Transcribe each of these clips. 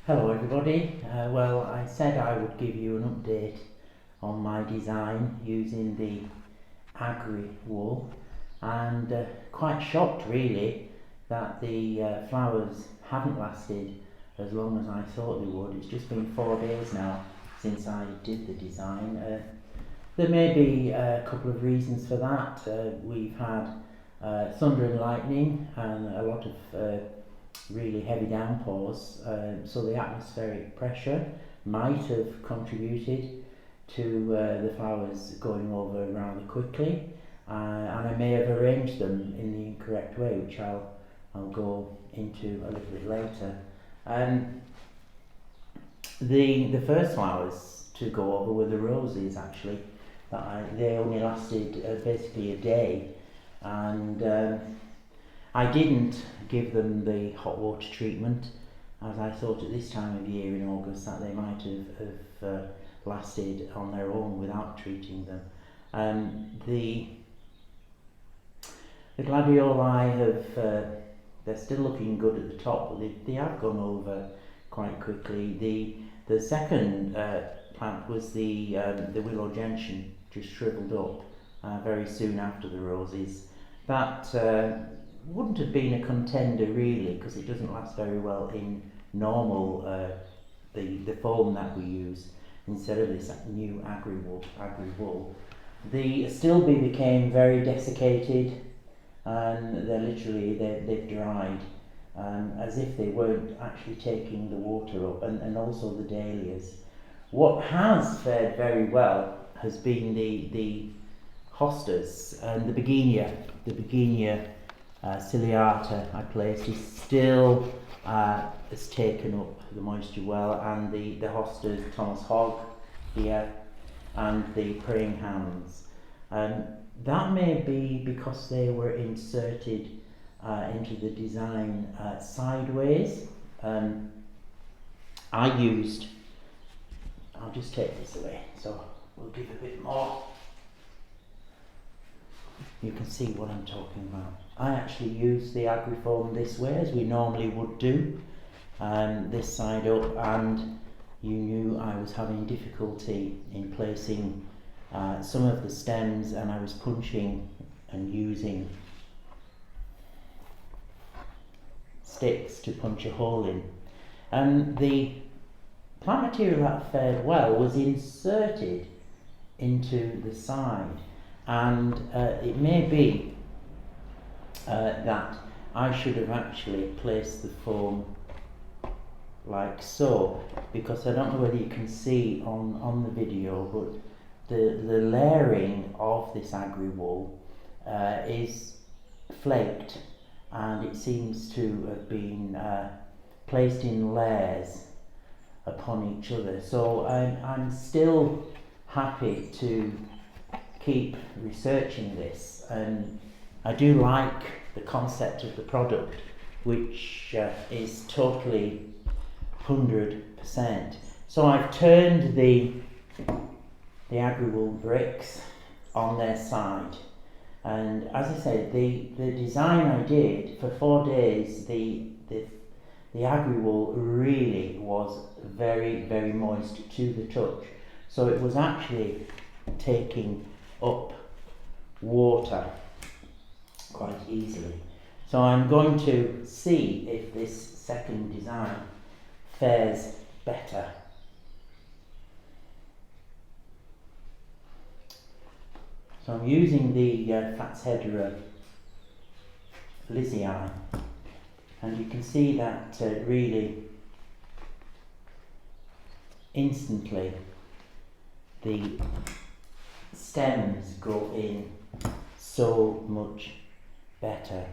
Hello everybody, well I said I would give you an update on my design using the Agra wool, and quite shocked really that the flowers haven't lasted as long as I thought they would. It's just been 4 days now since I did the design. There may be a couple of reasons for that. We've had thunder and lightning and a lot of really heavy downpours, so the atmospheric pressure might have contributed to the flowers going over rather quickly, and I may have arranged them in the incorrect way, which I'll go into a little bit later. The first flowers to go over were the roses, actually. They only lasted basically a day, and I didn't give them the hot water treatment, as I thought at this time of year in August that they might have lasted on their own without treating them. The gladioli they're still looking good at the top, but they have gone over quite quickly. The second plant was the willow gentian, just shriveled up very soon after the roses. That wouldn't have been a contender really, because it doesn't last very well in normal the foam that we use instead of this new Agra wool. The Stilby became very desiccated, and they've dried, as if they weren't actually taking the water up, and also the dahlias. What has fared very well has been the hostas and the begonia ciliata I placed is still has taken up the moisture well, and the hostas Thomas Hogg here and the praying hands. That may be because they were inserted into the design sideways. I'll just take this away so we'll give a bit more. You can see what I'm talking about. I actually used the agrifoam this way, as we normally would do, this side up, and you knew I was having difficulty in placing some of the stems, and I was punching and using sticks to punch a hole in. And the plant material that fared well was inserted into the side, and it may be that I should have actually placed the foam like so, because I don't know whether you can see on the video, but the layering of this Agra wool is flaked, and it seems to have been placed in layers upon each other. So I'm still happy to keep researching this, and I do like the concept of the product, which is totally 100%. So I've turned the Agra wool bricks on their side, and as I said, the design I did for 4 days, the Agra wool really was very, very moist to the touch, so it was actually taking up water quite easily. So I'm going to see if this second design fares better. So I'm using the Fatshedra Lizzie, and you can see that really instantly the stems go in so much better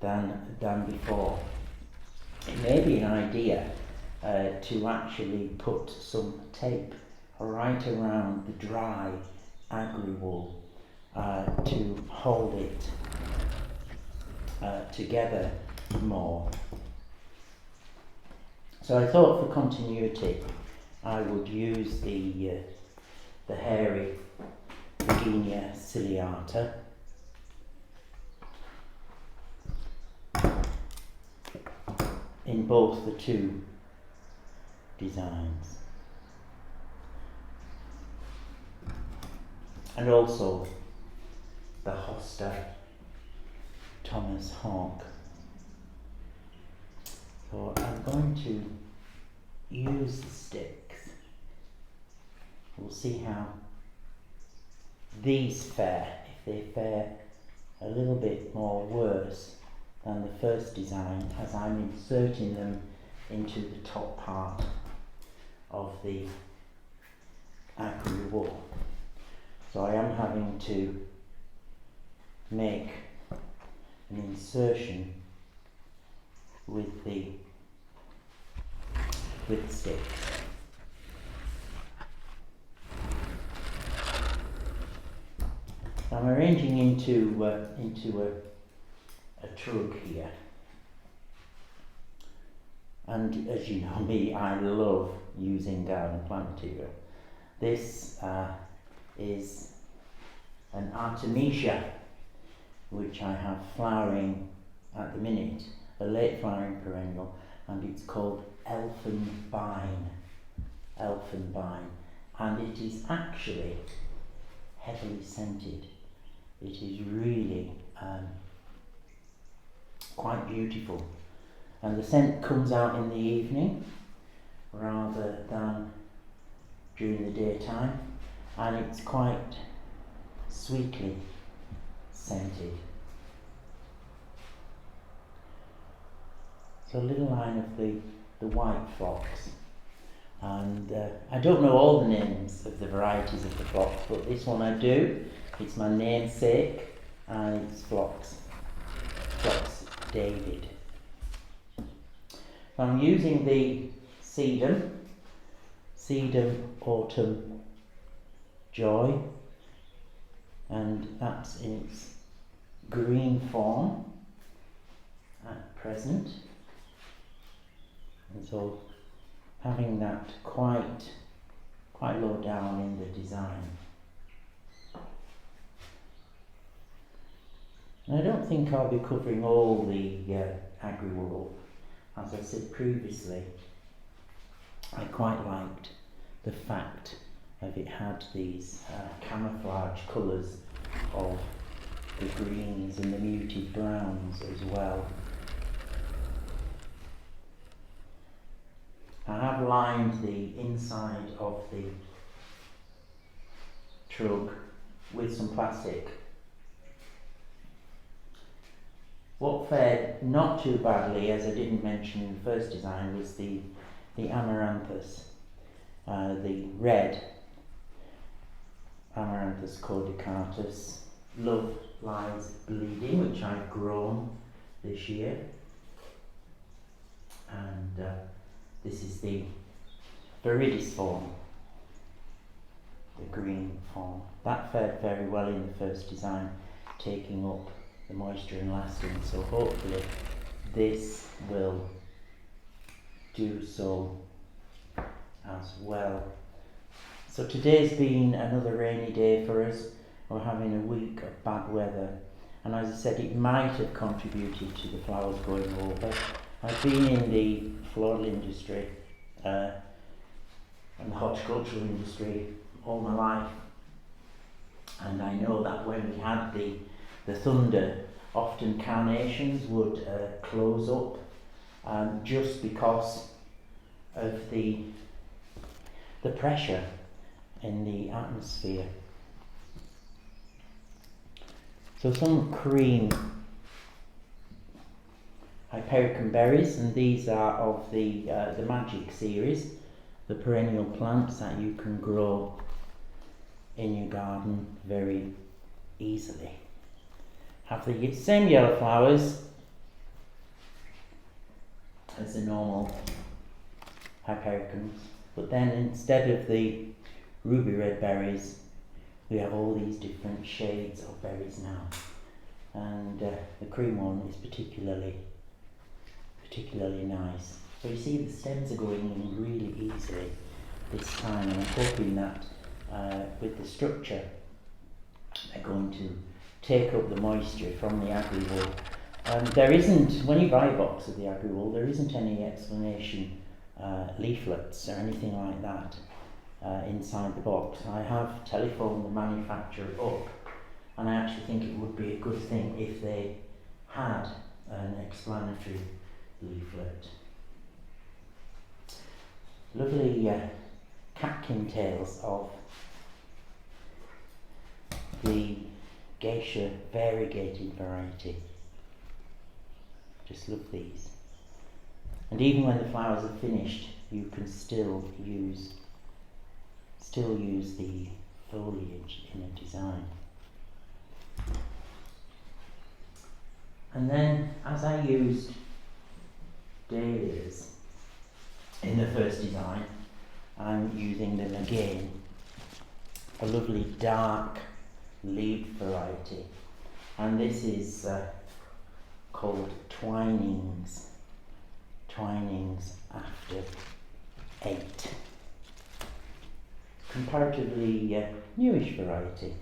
than before. It may be an idea to actually put some tape right around the dry Agra wool to hold it together more. So I thought for continuity I would use the hairy Begonia ciliata, in both the two designs. And also the Hoster Thomas Hawk. So I'm going to use the sticks. We'll see how these fare, if they fare a little bit more worse than the first design, as I'm inserting them into the top part of the Agra wool. So I am having to make an insertion with the sticks. I'm arranging into a trug here, and as you know me, I love using garden plant material. This is an Artemisia, which I have flowering at the minute, a late flowering perennial, and it's called elfenbein, and it is actually heavily scented. It is really quite beautiful, and the scent comes out in the evening rather than during the daytime, and it's quite sweetly scented. So a little line of the white phlox, and I don't know all the names of the varieties of the phlox, but this one I do. It's my namesake, and it's phlox David. I'm using the sedum autumn joy, and that's in its green form at present, and so having that quite low down in the design. And I don't think I'll be covering all the Agra wool. As I said previously, I quite liked the fact that it had these camouflage colours of the greens and the muted browns as well. I have lined the inside of the trug with some plastic. What fared not too badly, as I didn't mention in the first design, was the amaranthus, the red Amaranthus cordicatus. Love Lies Bleeding, which I've grown this year, and this is the viridis form, the green form. That fared very well in the first design, taking up the moisture and lasting, so hopefully this will do so as well. So today's been another rainy day for us. We're having a week of bad weather, and as I said, it might have contributed to the flowers going over. I've been in the floral industry and the horticultural industry all my life, and I know that when we had the thunder, often carnations would close up just because of the pressure in the atmosphere. So some cream Hypericum berries, and these are of the Magic series, the perennial plants that you can grow in your garden very easily. Have the same yellow flowers as the normal Hypericums, but then instead of the ruby red berries, we have all these different shades of berries now, and the cream one is particularly nice. So you see the stems are going in really easily this time, and I'm hoping that with the structure they're going to take up the moisture from the Agra wool There isn't, when you buy a box of the Agra wool, there isn't any explanation leaflets or anything like that inside the box. I have telephoned the manufacturer up, and I actually think it would be a good thing if they had an explanatory leaflet. Lovely catkin tails of the geisha variegated variety. Just love these. And even when the flowers are finished, you can still use the foliage in a design. And then, as I used dahlias in the first design, I'm using them again. A lovely dark leaf variety, and this is called Twinings after 8. Comparatively newish variety.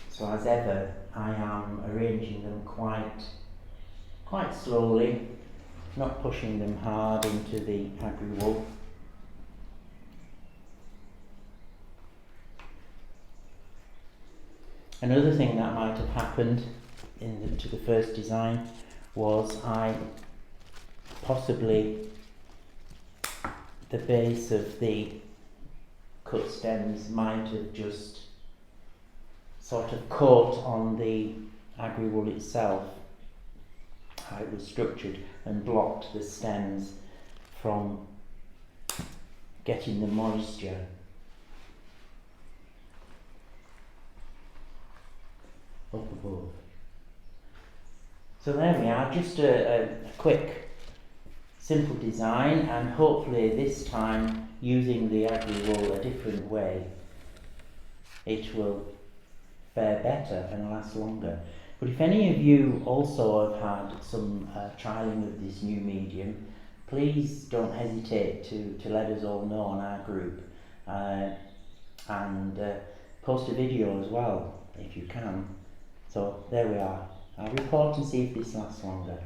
So as ever, I am arranging them quite slowly, not pushing them hard into the Agra wool. Another thing that might have happened to the first design was the base of the cut stems might have just sort of caught on the Agra wool itself, how it was structured, and blocked the stems from getting the moisture. Up above. So there we are, just a quick, simple design, and hopefully this time, using the Agra wool a different way, it will fare better and last longer. But if any of you also have had some trialling of this new medium, please don't hesitate to let us all know on our group, and post a video as well if you can. So there we are. I'll report and see if this lasts longer.